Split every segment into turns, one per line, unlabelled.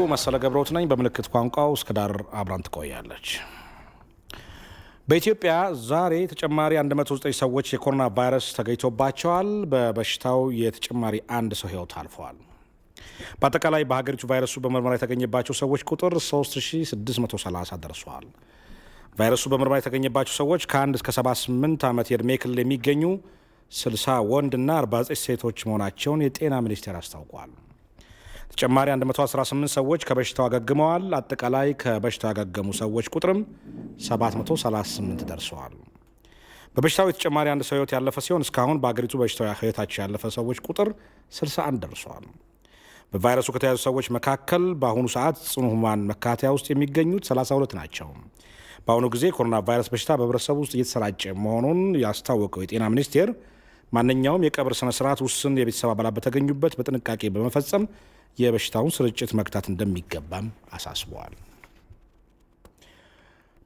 መሰለ ገብረውት ነኝ። በምልክት ቋንቋው እስከ ዳር አብራን ትቆያለች። በኢትዮጵያ ዛሬ ተጨማሪ 109 ሰዎች የኮሮና ቫይረስ ተገኝቶባቸዋል። በበሽታው የተጨማሪ አንድ ሰው ሕይወት አልፈዋል። በአጠቃላይ በሀገሪቱ ቫይረሱ በምርመራ የተገኘባቸው ሰዎች ቁጥር 3630 ደርሷል። ቫይረሱ በምርመራ የተገኘባቸው ሰዎች ከ1 እስከ 78 ዓመት የዕድሜ ክልል የሚገኙ 60 ወንድና 49 ሴቶች መሆናቸውን የጤና ሚኒስቴር አስታውቋል። ተጨማሪ 118 ሰዎች ከበሽታው አገግመዋል። አጠቃላይ ከበሽታው ያገገሙ ሰዎች ቁጥርም 738 ደርሰዋል። በበሽታው የተጨማሪ አንድ ሰው ሕይወት ያለፈ ሲሆን እስካሁን በአገሪቱ በሽታው ሕይወታቸው ያለፈ ሰዎች ቁጥር 61 ደርሰዋል። በቫይረሱ ከተያዙ ሰዎች መካከል በአሁኑ ሰዓት ጽኑ ሕሙማን መካተያ ውስጥ የሚገኙት 32 ናቸው። በአሁኑ ጊዜ ኮሮና ቫይረስ በሽታ በህብረተሰቡ ውስጥ እየተሰራጨ መሆኑን ያስታወቀው የጤና ሚኒስቴር ማንኛውም የቀብር ስነ ስርዓት ውስን የቤተሰብ አባላት በተገኙበት በጥንቃቄ በመፈጸም የበሽታውን ስርጭት መግታት እንደሚገባም አሳስበዋል።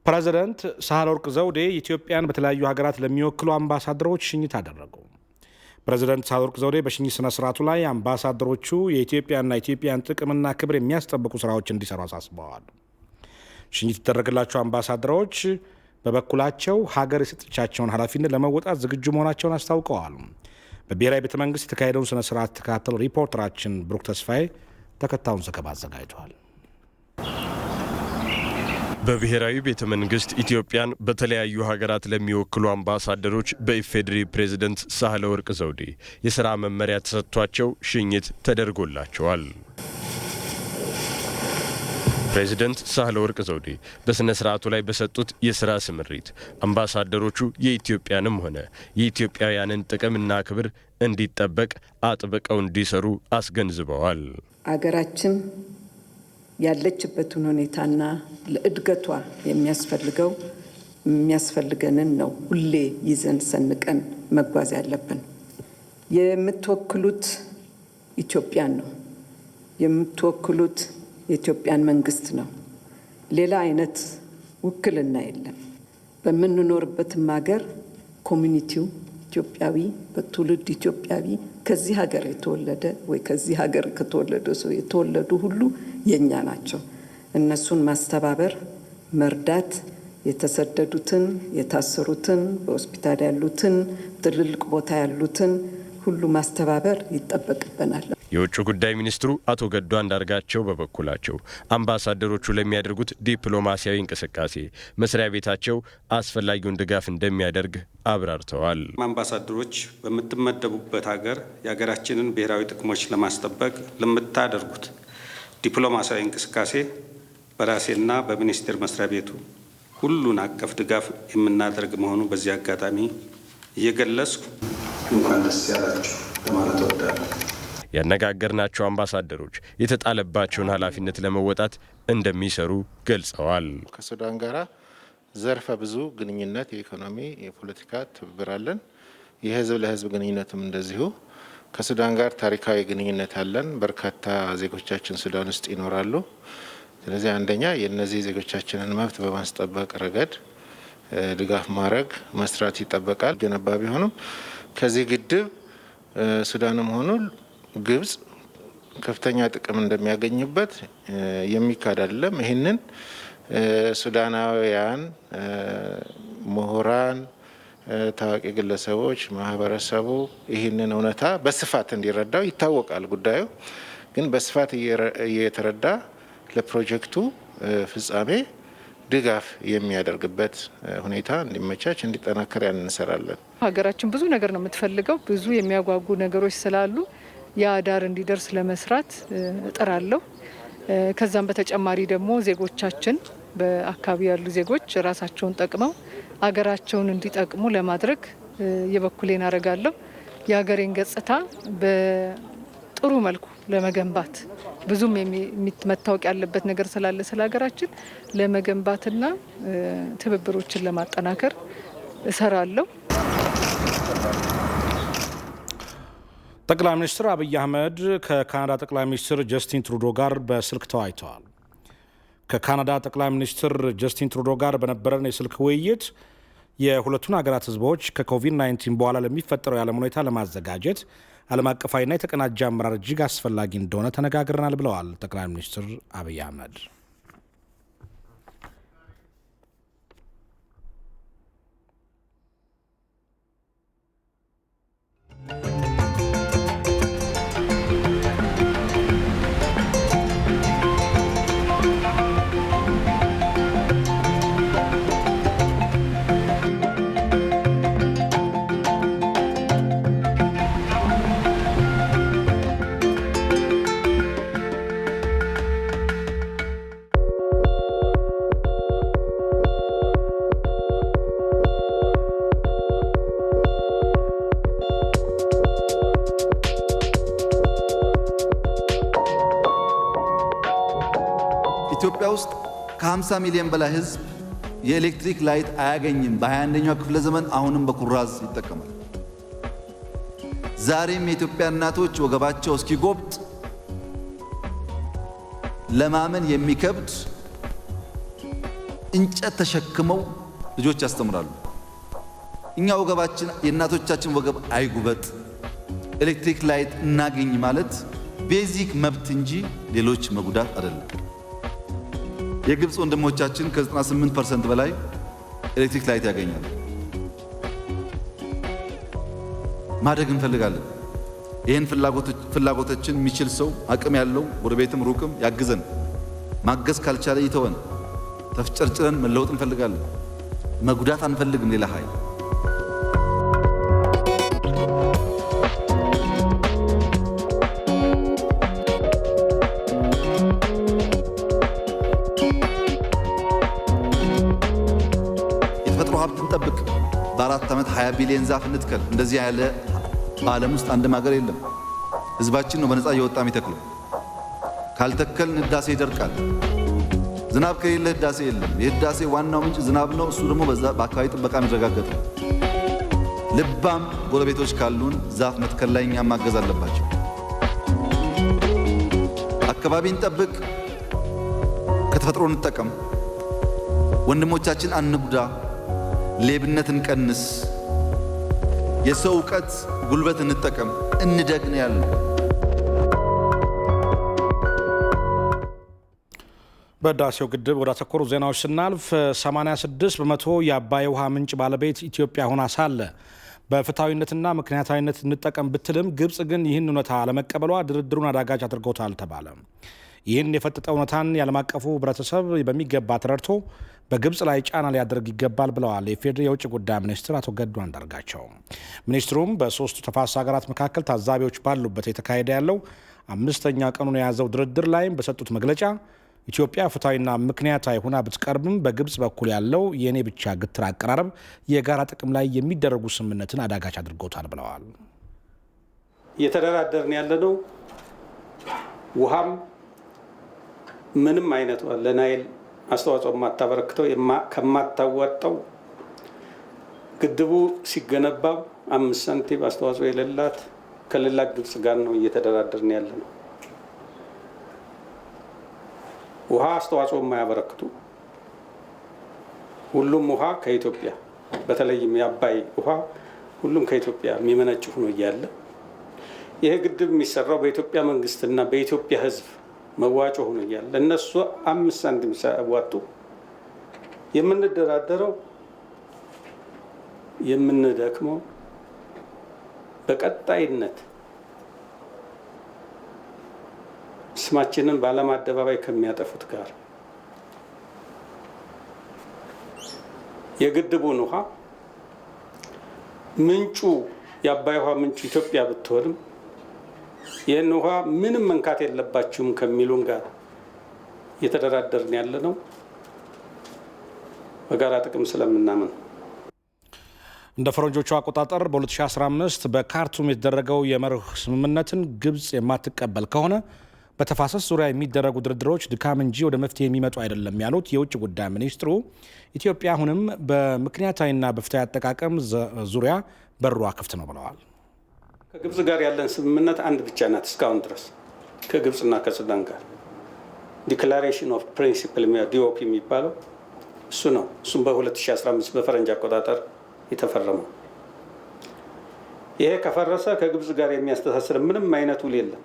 ፕሬዝዳንት ሳህለወርቅ ዘውዴ ኢትዮጵያን በተለያዩ ሀገራት ለሚወክሉ አምባሳደሮች ሽኝት አደረጉ። ፕሬዝዳንት ሳህለወርቅ ዘውዴ በሽኝት ስነ ስርዓቱ ላይ አምባሳደሮቹ የኢትዮጵያና ኢትዮጵያን ጥቅምና ክብር የሚያስጠብቁ ስራዎች እንዲሰሩ አሳስበዋል። ሽኝት የተደረገላቸው አምባሳደሮች በበኩላቸው ሀገር የሰጠቻቸውን ኃላፊነት ለመወጣት ዝግጁ መሆናቸውን አስታውቀዋል። በብሔራዊ ቤተ መንግስት የተካሄደውን ስነ ስርዓት ተከታተሉ ሪፖርተራችን ብሩክ ተስፋዬ ተከታዩን ዘገባ አዘጋጅቷል።
በብሔራዊ ቤተ መንግስት ኢትዮጵያን በተለያዩ ሀገራት ለሚወክሉ አምባሳደሮች በኢፌዴሪ ፕሬዝደንት ሳህለወርቅ ዘውዴ የሥራ መመሪያ ተሰጥቷቸው ሽኝት ተደርጎላቸዋል። ፕሬዝደንት ሳህለወርቅ ዘውዴ በሥነ ሥርዓቱ ላይ በሰጡት የሥራ ስምሪት አምባሳደሮቹ የኢትዮጵያንም ሆነ የኢትዮጵያውያንን ጥቅምና ክብር እንዲጠበቅ አጥብቀው እንዲሰሩ አስገንዝበዋል።
አገራችን ያለችበትን ሁኔታና ለእድገቷ የሚያስፈልገንን ነው ሁሌ ይዘን ሰንቀን መጓዝ ያለብን። የምትወክሉት ኢትዮጵያን ነው። የምትወክሉት የኢትዮጵያን መንግስት ነው። ሌላ አይነት ውክልና የለም። በምንኖርበትም ሀገር ኮሚኒቲው ኢትዮጵያዊ፣ በትውልድ ኢትዮጵያዊ፣ ከዚህ ሀገር የተወለደ ወይ ከዚህ ሀገር ከተወለደ ሰው የተወለዱ ሁሉ የኛ ናቸው። እነሱን ማስተባበር፣ መርዳት፣ የተሰደዱትን፣ የታሰሩትን፣ በሆስፒታል ያሉትን፣ ትልልቅ ቦታ ያሉትን ሁሉ ማስተባበር ይጠበቅብናል።
የውጭ ጉዳይ ሚኒስትሩ አቶ ገዱ አንዳርጋቸው በበኩላቸው አምባሳደሮቹ ለሚያደርጉት ዲፕሎማሲያዊ እንቅስቃሴ መስሪያ ቤታቸው አስፈላጊውን ድጋፍ እንደሚያደርግ አብራርተዋል።
አምባሳደሮች በምትመደቡበት ሀገር የሀገራችንን ብሔራዊ ጥቅሞች ለማስጠበቅ ለምታደርጉት ዲፕሎማሲያዊ እንቅስቃሴ በራሴና በሚኒስቴር መስሪያ ቤቱ ሁሉን አቀፍ ድጋፍ የምናደርግ መሆኑ በዚህ አጋጣሚ እየገለጽኩ እንኳን ደስ ያላችሁ ለማለት እወዳለሁ።
ያነጋገርናቸው አምባሳደሮች የተጣለባቸውን ኃላፊነት ለመወጣት እንደሚሰሩ ገልጸዋል።
ከሱዳን ጋራ ዘርፈ ብዙ ግንኙነት፣ የኢኮኖሚ፣ የፖለቲካ ትብብር አለን። የህዝብ ለህዝብ ግንኙነትም እንደዚሁ ከሱዳን ጋር ታሪካዊ ግንኙነት አለን። በርካታ ዜጎቻችን ሱዳን ውስጥ ይኖራሉ። ስለዚህ አንደኛ የእነዚህ ዜጎቻችንን መብት በማስጠበቅ ረገድ ድጋፍ ማድረግ መስራት ይጠበቃል። ገነባ ቢሆንም ከዚህ ግድብ ሱዳንም ሆኑ ግብጽ ከፍተኛ ጥቅም እንደሚያገኙበት የሚካድ አይደለም። ይህንን ሱዳናውያን ምሁራን፣ ታዋቂ ግለሰቦች፣ ማህበረሰቡ ይህንን እውነታ በስፋት እንዲረዳው ይታወቃል። ጉዳዩ ግን በስፋት እየተረዳ ለፕሮጀክቱ ፍጻሜ ድጋፍ የሚያደርግበት ሁኔታ እንዲመቻች እንዲጠናከር እንሰራለን።
ሀገራችን ብዙ ነገር ነው የምትፈልገው። ብዙ የሚያጓጉ ነገሮች ስላሉ ያ ዳር እንዲደርስ ለመስራት እጥራለሁ። ከዛም በተጨማሪ ደግሞ ዜጎቻችን በአካባቢ ያሉ ዜጎች ራሳቸውን ጠቅመው አገራቸውን እንዲጠቅሙ ለማድረግ የበኩሌን አደርጋለሁ። የሀገሬን ገጽታ በጥሩ መልኩ ለመገንባት ብዙም መታወቅ ያለበት ነገር ስላለ ስለ ሀገራችን ለመገንባትና ትብብሮችን ለማጠናከር እሰራለሁ።
ጠቅላይ ሚኒስትር አብይ አህመድ ከካናዳ ጠቅላይ ሚኒስትር ጀስቲን ትሩዶ ጋር በስልክ ተወያይተዋል። ከካናዳ ጠቅላይ ሚኒስትር ጀስቲን ትሩዶ ጋር በነበረን የስልክ ውይይት የሁለቱን ሀገራት ሕዝቦች ከኮቪድ-19 በኋላ ለሚፈጠረው የዓለም ሁኔታ ለማዘጋጀት ዓለም አቀፋዊና የተቀናጀ አመራር እጅግ አስፈላጊ እንደሆነ ተነጋግረናል ብለዋል ጠቅላይ ሚኒስትር አብይ አህመድ።
ኢትዮጵያ ውስጥ ከ50 ሚሊዮን በላይ ህዝብ የኤሌክትሪክ ላይት አያገኝም። በ21ኛው ክፍለ ዘመን አሁንም በኩራዝ ይጠቀማል። ዛሬም የኢትዮጵያ እናቶች ወገባቸው እስኪጎብጥ ለማመን የሚከብድ እንጨት ተሸክመው ልጆች ያስተምራሉ። እኛ ወገባችን የእናቶቻችን ወገብ አይጉበጥ፣ ኤሌክትሪክ ላይት እናገኝ ማለት ቤዚክ መብት እንጂ ሌሎች መጉዳት አይደለም። የግብፅ ወንድሞቻችን ከ98% በላይ ኤሌክትሪክ ላይት ያገኛሉ። ማደግ እንፈልጋለን። ይህን ፍላጎቶችን የሚችል ሰው አቅም ያለው ጎረቤትም ሩቅም ያግዘን። ማገዝ ካልቻለ ይተወን። ተፍጨርጭረን መለወጥ እንፈልጋለን። መጉዳት አንፈልግም ሌላ ኃይል። ጠብቅ። በ4 ዓመት 20 ቢሊዮን ዛፍ እንትከል። እንደዚህ ያለ በዓለም ውስጥ አንድም ሀገር የለም። ህዝባችን ነው በነፃ እየወጣ የሚተክለው። ካልተከልን ህዳሴ ይደርቃል። ዝናብ ከሌለ ህዳሴ የለም። የህዳሴ ዋናው ምንጭ ዝናብ ነው። እሱ ደግሞ በአካባቢ ጥበቃ የሚረጋገጥ ነው። ልባም ጎረቤቶች ካሉን ዛፍ መትከል ላይ እኛም ማገዝ አለባቸው። አካባቢን ጠብቅ፣ ከተፈጥሮ እንጠቀም፣ ወንድሞቻችን አንጉዳ፣ ሌብነትን ቀንስ፣ የሰው ዕውቀት ጉልበት እንጠቀም፣ እንደግን ያለው።
በህዳሴው ግድብ ወደ አተኮሩ ዜናዎች ስናልፍ 86 በመቶ የአባይ ውሃ ምንጭ ባለቤት ኢትዮጵያ ሆና ሳለ በፍትሐዊነትና ምክንያታዊነት እንጠቀም ብትልም ግብጽ ግን ይህን እውነታ አለመቀበሏ ድርድሩን አዳጋች አድርጎታል ተባለ። ይህን የፈጠጠ እውነታን ያለም አቀፉ ህብረተሰብ በሚገባ ተረድቶ በግብጽ ላይ ጫና ሊያደርግ ይገባል ብለዋል የፌዴራል የውጭ ጉዳይ ሚኒስትር አቶ ገዱ አንዳርጋቸው። ሚኒስትሩም በሶስቱ ተፋሰስ ሀገራት መካከል ታዛቢዎች ባሉበት የተካሄደ ያለው 5ኛ ቀኑን የያዘው ድርድር ላይም በሰጡት መግለጫ ኢትዮጵያ ፍትሐዊና ምክንያታዊ ሆና ብትቀርብም በግብጽ በኩል ያለው የኔ ብቻ ግትር አቀራረብ የጋራ ጥቅም ላይ የሚደረጉ ስምምነትን አዳጋች አድርጎታል ብለዋል።
እየተደራደርን ያለነው ውሃም ምንም አይነት ለናይል አስተዋጽኦ የማታበረክተው ከማታዋጣው ግድቡ ሲገነባ 5 ሳንቲም አስተዋጽኦ የሌላት ከሌላ ግብጽ ጋር ነው እየተደራደርን ያለነው። ውሃ አስተዋጽኦ የማያበረክቱ ሁሉም ውሃ ከኢትዮጵያ በተለይም የአባይ ውሃ ሁሉም ከኢትዮጵያ የሚመነጭ ሆኖ እያለ ይሄ ግድብ የሚሰራው በኢትዮጵያ መንግስትና በኢትዮጵያ ሕዝብ መዋጮ ሆኖ እያለ እነሱ 5 ሳንቲም ሳያዋጡ የምንደራደረው የምንደክመው በቀጣይነት ስማችንን በዓለም አደባባይ ከሚያጠፉት ጋር የግድቡን ውሃ ምንጩ የአባይ ውሃ ምንጩ ኢትዮጵያ ብትሆንም ይህን ውሃ ምንም መንካት የለባችሁም ከሚሉን ጋር እየተደራደርን ያለ ነው በጋራ ጥቅም ስለምናምን።
እንደ ፈረንጆቹ አቆጣጠር በ2015 በካርቱም የተደረገው የመርህ ስምምነትን ግብጽ የማትቀበል ከሆነ በተፋሰስ ዙሪያ የሚደረጉ ድርድሮች ድካም እንጂ ወደ መፍትሄ የሚመጡ አይደለም ያሉት የውጭ ጉዳይ ሚኒስትሩ ኢትዮጵያ አሁንም በምክንያታዊና በፍትሐዊ አጠቃቀም ዙሪያ በሯ ክፍት ነው ብለዋል።
ከግብጽ ጋር ያለን ስምምነት አንድ ብቻ ናት እስካሁን ድረስ ከግብጽና ከሱዳን ጋር ዲክላሬሽን ኦፍ ፕሪንሲፕል ዲኦፒ የሚባለው እሱ ነው። እሱም በ2015 በፈረንጅ አቆጣጠር የተፈረመው። ይሄ ከፈረሰ ከግብጽ ጋር የሚያስተሳስር ምንም አይነት ውል የለም።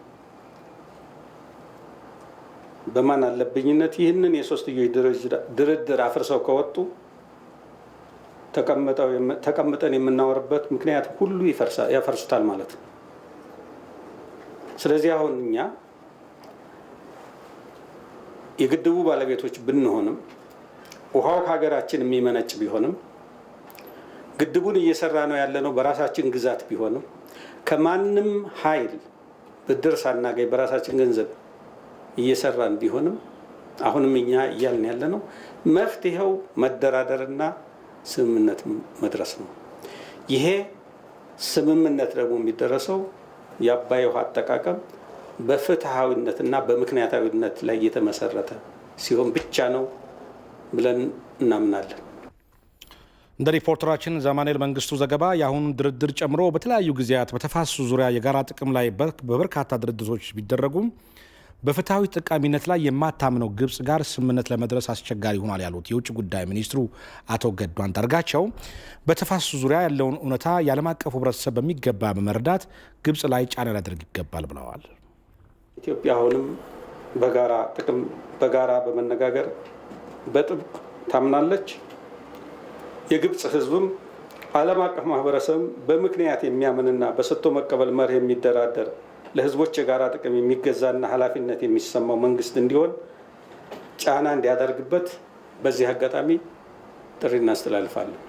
በማን አለብኝነት ይህንን የሶስትዮሽ ድርድር አፍርሰው ከወጡ ተቀምጠን የምናወርበት ምክንያት ሁሉ ያፈርሱታል ማለት ነው። ስለዚህ አሁን እኛ የግድቡ ባለቤቶች ብንሆንም ውሃው ከሀገራችን የሚመነጭ ቢሆንም ግድቡን እየሰራ ነው ያለነው በራሳችን ግዛት ቢሆንም ከማንም ኃይል ብድር ሳናገኝ በራሳችን ገንዘብ እየሰራን ቢሆንም አሁንም እኛ እያልን ያለነው መፍትሄው መደራደርና ስምምነት መድረስ ነው። ይሄ ስምምነት ደግሞ የሚደረሰው የአባይ ውሃ አጠቃቀም በፍትሃዊነትና በምክንያታዊነት ላይ የተመሰረተ ሲሆን ብቻ ነው ብለን እናምናለን።
እንደ ሪፖርተራችን ዘማኔል መንግስቱ ዘገባ የአሁኑን ድርድር ጨምሮ በተለያዩ ጊዜያት በተፋሰሱ ዙሪያ የጋራ ጥቅም ላይ በበርካታ ድርድሮች ቢደረጉም በፍትሃዊ ተጠቃሚነት ላይ የማታምነው ግብጽ ጋር ስምምነት ለመድረስ አስቸጋሪ ሆኗል ያሉት የውጭ ጉዳይ ሚኒስትሩ አቶ ገዱ አንዳርጋቸው በተፋሰሱ ዙሪያ ያለውን እውነታ የዓለም አቀፉ ሕብረተሰብ በሚገባ በመረዳት ግብጽ ላይ ጫና ሊያደርግ ይገባል ብለዋል።
ኢትዮጵያ አሁንም በጋራ በመነጋገር በጥብቅ ታምናለች። የግብጽ ሕዝብም ዓለም አቀፍ ማህበረሰብ በምክንያት የሚያምንና በሰጥቶ መቀበል መርህ የሚደራደር ለህዝቦች የጋራ ጥቅም የሚገዛና ኃላፊነት የሚሰማው መንግስት እንዲሆን ጫና እንዲያደርግበት በዚህ አጋጣሚ ጥሪ እናስተላልፋለን።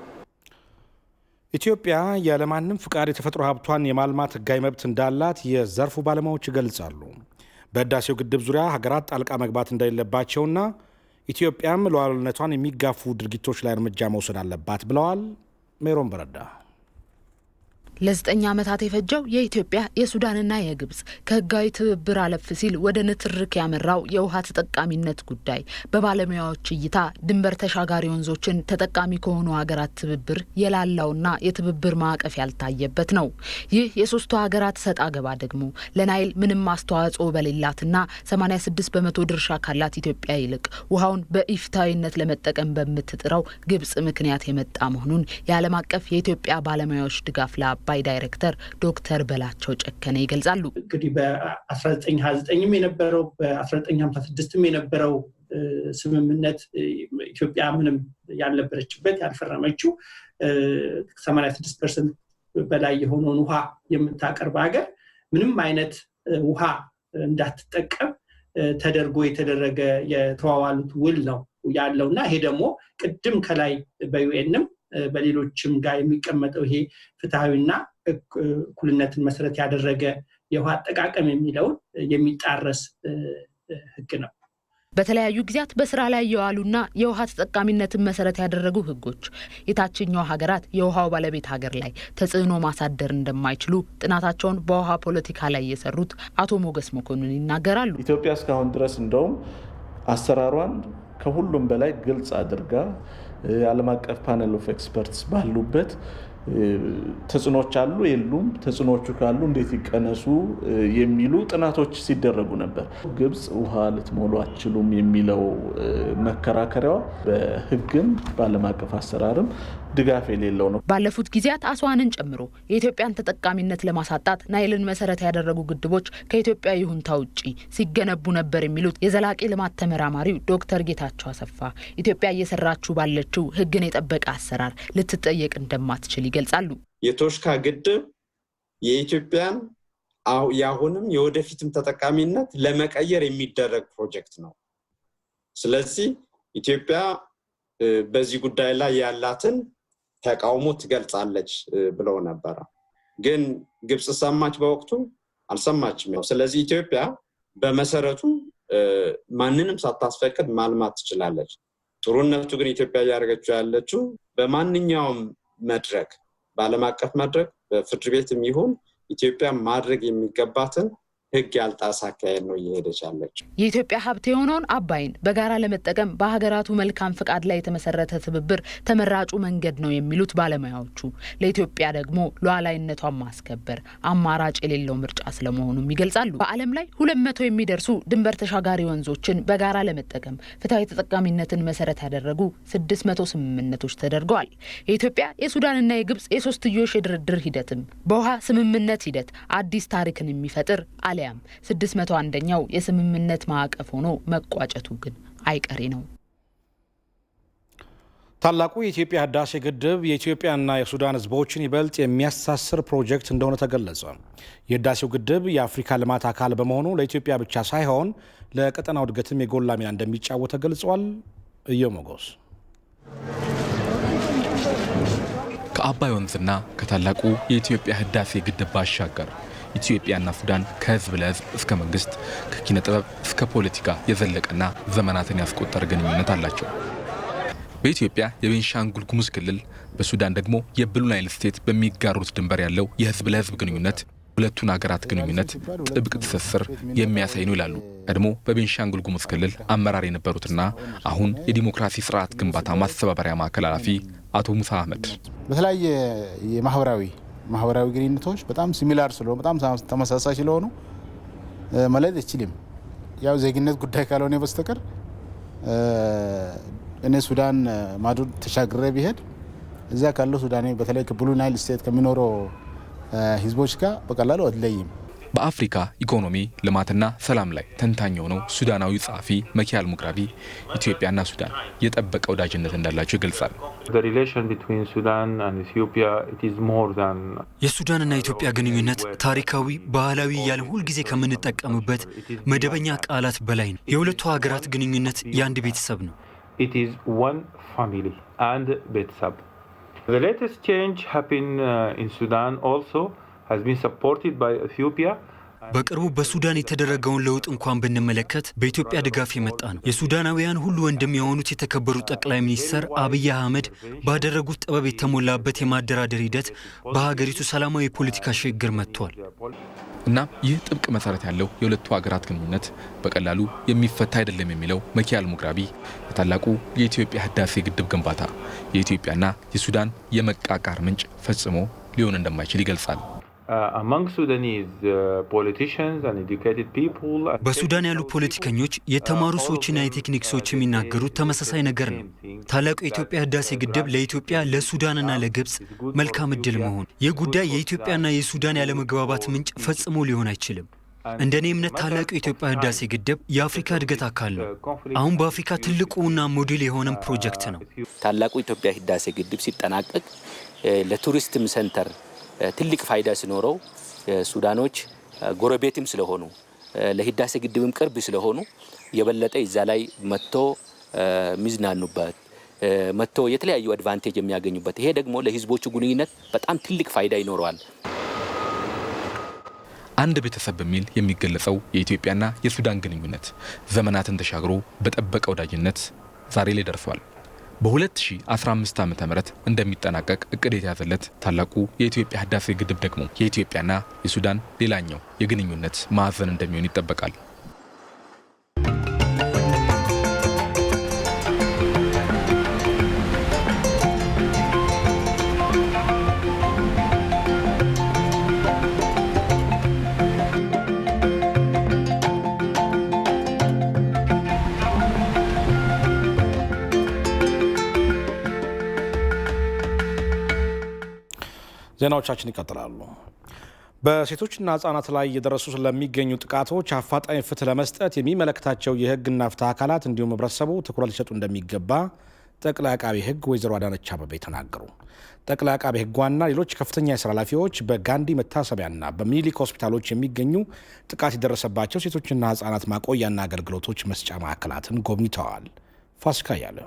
ኢትዮጵያ ያለማንም ፍቃድ የተፈጥሮ ሀብቷን የማልማት ህጋዊ መብት እንዳላት የዘርፉ ባለሙያዎች ይገልጻሉ። በህዳሴው ግድብ ዙሪያ ሀገራት ጣልቃ መግባት እንደሌለባቸውና ኢትዮጵያም ሉዓላዊነቷን የሚጋፉ ድርጊቶች ላይ እርምጃ መውሰድ አለባት ብለዋል። ሜሮን በረዳ
ለ9 ዓመታት የፈጀው የኢትዮጵያ የሱዳንና የግብጽ ከህጋዊ ትብብር አለፍ ሲል ወደ ንትርክ ያመራው የውሃ ተጠቃሚነት ጉዳይ በባለሙያዎች እይታ ድንበር ተሻጋሪ ወንዞችን ተጠቃሚ ከሆኑ ሀገራት ትብብር የላላውና የትብብር ማዕቀፍ ያልታየበት ነው። ይህ የሶስቱ ሀገራት ሰጣ ገባ ደግሞ ለናይል ምንም አስተዋጽኦ በሌላትና 86 በመቶ ድርሻ ካላት ኢትዮጵያ ይልቅ ውሃውን በኢፍትሐዊነት ለመጠቀም በምትጥረው ግብጽ ምክንያት የመጣ መሆኑን የዓለም አቀፍ የኢትዮጵያ ባለሙያዎች ድጋፍ ባይ ዳይሬክተር ዶክተር በላቸው ጨከነ ይገልጻሉ።
እንግዲህ በ1929 የነበረው በ1956 የነበረው ስምምነት ኢትዮጵያ ምንም ያልነበረችበት ያልፈረመችው 86% በላይ የሆነውን ውሃ የምታቀርብ ሀገር ምንም አይነት ውሃ እንዳትጠቀም ተደርጎ የተደረገ የተዋዋሉት ውል ነው ያለውና ይሄ ደግሞ ቅድም ከላይ በዩኤንም በሌሎችም ጋር የሚቀመጠው ይሄ ፍትሃዊና እኩልነትን መሰረት ያደረገ የውሃ አጠቃቀም የሚለውን የሚጣረስ ህግ ነው።
በተለያዩ ጊዜያት በስራ ላይ የዋሉና የውሃ ተጠቃሚነትን መሰረት ያደረጉ ህጎች የታችኛው ሀገራት የውሃው ባለቤት ሀገር ላይ ተጽዕኖ ማሳደር እንደማይችሉ ጥናታቸውን በውሃ ፖለቲካ ላይ የሰሩት አቶ ሞገስ መኮንን ይናገራሉ።
ኢትዮጵያ እስካሁን ድረስ እንደውም አሰራሯን ከሁሉም በላይ ግልጽ አድርጋ ዓለም አቀፍ ፓነል ኦፍ ኤክስፐርትስ ባሉበት ተጽዕኖች አሉ የሉም፣ ተጽዕኖቹ ካሉ እንዴት ይቀነሱ የሚሉ ጥናቶች ሲደረጉ ነበር። ግብጽ ውሃ ልትሞሉ አትችሉም የሚለው መከራከሪያዋ በህግም በዓለም አቀፍ አሰራርም ድጋፍ የሌለው ነው።
ባለፉት ጊዜያት አስዋንን ጨምሮ የኢትዮጵያን ተጠቃሚነት ለማሳጣት ናይልን መሰረት ያደረጉ ግድቦች ከኢትዮጵያ ይሁንታ ውጪ ሲገነቡ ነበር የሚሉት የዘላቂ ልማት ተመራማሪው ዶክተር ጌታቸው አሰፋ ኢትዮጵያ እየሰራችው ባለችው ህግን የጠበቀ አሰራር ልትጠየቅ እንደማትችል ይገልጻሉ።
የቶሽካ ግድብ የኢትዮጵያን ያሁንም የወደፊትም ተጠቃሚነት ለመቀየር የሚደረግ ፕሮጀክት ነው። ስለዚህ ኢትዮጵያ በዚህ ጉዳይ ላይ ያላትን ተቃውሞ ትገልጻለች ብለው ነበር። ግን ግብጽ ሰማች? በወቅቱ አልሰማችም። ስለዚህ ኢትዮጵያ በመሰረቱ ማንንም ሳታስፈቅድ ማልማት ትችላለች። ጥሩነቱ ግን ኢትዮጵያ እያደረገችው ያለችው በማንኛውም መድረክ በዓለም አቀፍ መድረክ በፍርድ ቤትም ይሁን ኢትዮጵያ ማድረግ የሚገባትን ህግ ያልጣሰ አካሄድ ነው እየሄደች ያለችው።
የኢትዮጵያ ሀብት የሆነውን አባይን በጋራ ለመጠቀም በሀገራቱ መልካም ፍቃድ ላይ የተመሰረተ ትብብር ተመራጩ መንገድ ነው የሚሉት ባለሙያዎቹ፣ ለኢትዮጵያ ደግሞ ሉዓላዊነቷን ማስከበር አማራጭ የሌለው ምርጫ ስለመሆኑም ይገልጻሉ። በዓለም ላይ 200 የሚደርሱ ድንበር ተሻጋሪ ወንዞችን በጋራ ለመጠቀም ፍትሐዊ ተጠቃሚነትን መሰረት ያደረጉ 600 ስምምነቶች ተደርገዋል። የኢትዮጵያ የሱዳንና የግብጽ የሶስትዮሽ የድርድር ሂደትም በውሃ ስምምነት ሂደት አዲስ ታሪክን የሚፈጥር አሊያም 601ኛው የስምምነት ማዕቀፍ ሆኖ መቋጨቱ ግን አይቀሬ ነው።
ታላቁ የኢትዮጵያ ህዳሴ ግድብ የኢትዮጵያና የሱዳን ህዝቦችን ይበልጥ የሚያስተሳስር ፕሮጀክት እንደሆነ ተገለጸ። የህዳሴው ግድብ የአፍሪካ ልማት አካል በመሆኑ ለኢትዮጵያ ብቻ ሳይሆን ለቀጠናው እድገትም የጎላ ሚና እንደሚጫወት ተገልጿል። እየሞጎስ
ከአባይ ወንዝና ከታላቁ የኢትዮጵያ ህዳሴ ግድብ ባሻገር ኢትዮጵያና ሱዳን ከህዝብ ለህዝብ እስከ መንግስት ከኪነ ጥበብ እስከ ፖለቲካ የዘለቀና ዘመናትን ያስቆጠረ ግንኙነት አላቸው። በኢትዮጵያ የቤንሻንጉል ጉሙዝ ክልል፣ በሱዳን ደግሞ የብሉ ናይል ስቴት በሚጋሩት ድንበር ያለው የህዝብ ለህዝብ ግንኙነት ሁለቱን ሀገራት ግንኙነት ጥብቅ ትስስር የሚያሳይ ነው ይላሉ ቀድሞ በቤንሻንጉል ጉሙዝ ክልል አመራር የነበሩትና አሁን የዲሞክራሲ ስርዓት ግንባታ ማስተባበሪያ ማዕከል ኃላፊ አቶ ሙሳ አህመድ።
በተለያየ ማህበራዊ ግንኙነቶች በጣም ሲሚላር ስለሆኑ በጣም ተመሳሳይ ስለሆኑ ማለት አይችልም። ያው ዜግነት ጉዳይ ካልሆነ በስተቀር እኔ ሱዳን ማዶ ተሻግሬ ቢሄድ እዛ ካለው ሱዳኔ በተለይ ከብሉ ናይል ስቴት ከሚኖረው ህዝቦች ጋር በቀላሉ አትለይም።
በአፍሪካ ኢኮኖሚ ልማትና ሰላም ላይ ተንታኝ የሆነው ሱዳናዊ ጸሐፊ መኪያል ሙግራቢ ኢትዮጵያና ሱዳን የጠበቀ ወዳጅነት እንዳላቸው ይገልጻል።
የሱዳንና ኢትዮጵያ ግንኙነት ታሪካዊ፣ ባህላዊ ያለ ሁልጊዜ ከምንጠቀምበት መደበኛ ቃላት በላይ ነው። የሁለቱ ሀገራት ግንኙነት የአንድ ቤተሰብ ነው።
The latest change happened in Sudan also has been supported by Ethiopia.
በቅርቡ በሱዳን የተደረገውን ለውጥ እንኳን ብንመለከት በኢትዮጵያ ድጋፍ የመጣ ነው። የሱዳናውያን ሁሉ ወንድም የሆኑት የተከበሩት ጠቅላይ ሚኒስትር አብይ አህመድ ባደረጉት ጥበብ የተሞላበት የማደራደር ሂደት በሀገሪቱ ሰላማዊ የፖለቲካ ሽግግር መጥቷል።
እና ይህ ጥብቅ መሰረት ያለው የሁለቱ ሀገራት ግንኙነት በቀላሉ የሚፈታ አይደለም የሚለው መኪያል ሙግራቢ የታላቁ የኢትዮጵያ ህዳሴ ግድብ ግንባታ የኢትዮጵያና የሱዳን የመቃቃር ምንጭ ፈጽሞ ሊሆን እንደማይችል ይገልጻል።
በሱዳን ያሉ ፖለቲከኞች፣ የተማሩ ሰዎችና የቴክኒክ ሰዎች የሚናገሩት ተመሳሳይ ነገር ነው። ታላቁ የኢትዮጵያ ህዳሴ ግድብ ለኢትዮጵያ፣ ለሱዳንና ለግብጽ መልካም እድል መሆን። ይህ ጉዳይ የኢትዮጵያና የሱዳን ያለመግባባት ምንጭ ፈጽሞ ሊሆን አይችልም። እንደኔ እምነት ታላቁ የኢትዮጵያ ህዳሴ ግድብ የአፍሪካ እድገት አካል ነው። አሁን በአፍሪካ ትልቁና ሞዴል የሆነም ፕሮጀክት ነው።
ታላቁ የኢትዮጵያ ህዳሴ ግድብ ሲጠናቀቅ ለቱሪስትም ሴንተር ትልቅ ፋይዳ ሲኖረው ሱዳኖች ጎረቤትም ስለሆኑ ለህዳሴ ግድብም ቅርብ ስለሆኑ የበለጠ እዛ ላይ መጥቶ ሚዝናኑበት መጥቶ የተለያዩ አድቫንቴጅ የሚያገኙበት፣ ይሄ ደግሞ ለህዝቦቹ ግንኙነት በጣም ትልቅ ፋይዳ ይኖረዋል።
አንድ ቤተሰብ በሚል የሚገለጸው የኢትዮጵያና የሱዳን ግንኙነት ዘመናትን ተሻግሮ በጠበቀ ወዳጅነት ዛሬ ላይ ደርሷል። በ2015 ዓ.ም እንደሚጠናቀቅ እቅድ የተያዘለት ታላቁ የኢትዮጵያ ህዳሴ ግድብ ደግሞ የኢትዮጵያና የሱዳን ሌላኛው የግንኙነት ማዕዘን እንደሚሆን ይጠበቃል።
ዜናዎቻችን ይቀጥላሉ። በሴቶችና ህጻናት ላይ እየደረሱ ስለሚገኙ ጥቃቶች አፋጣኝ ፍትህ ለመስጠት የሚመለከታቸው የህግና ፍትህ አካላት እንዲሁም ህብረተሰቡ ትኩረት ሊሰጡ እንደሚገባ ጠቅላይ አቃቤ ህግ ወይዘሮ አዳነች አቤቤ ተናገሩ። ጠቅላይ አቃቤ ህጓና ሌሎች ከፍተኛ የስራ ኃላፊዎች በጋንዲ መታሰቢያና በሚኒሊክ ሆስፒታሎች የሚገኙ ጥቃት የደረሰባቸው ሴቶችና ህጻናት ማቆያና አገልግሎቶች መስጫ ማዕከላትን ጎብኝተዋል። ፋሲካ ያለ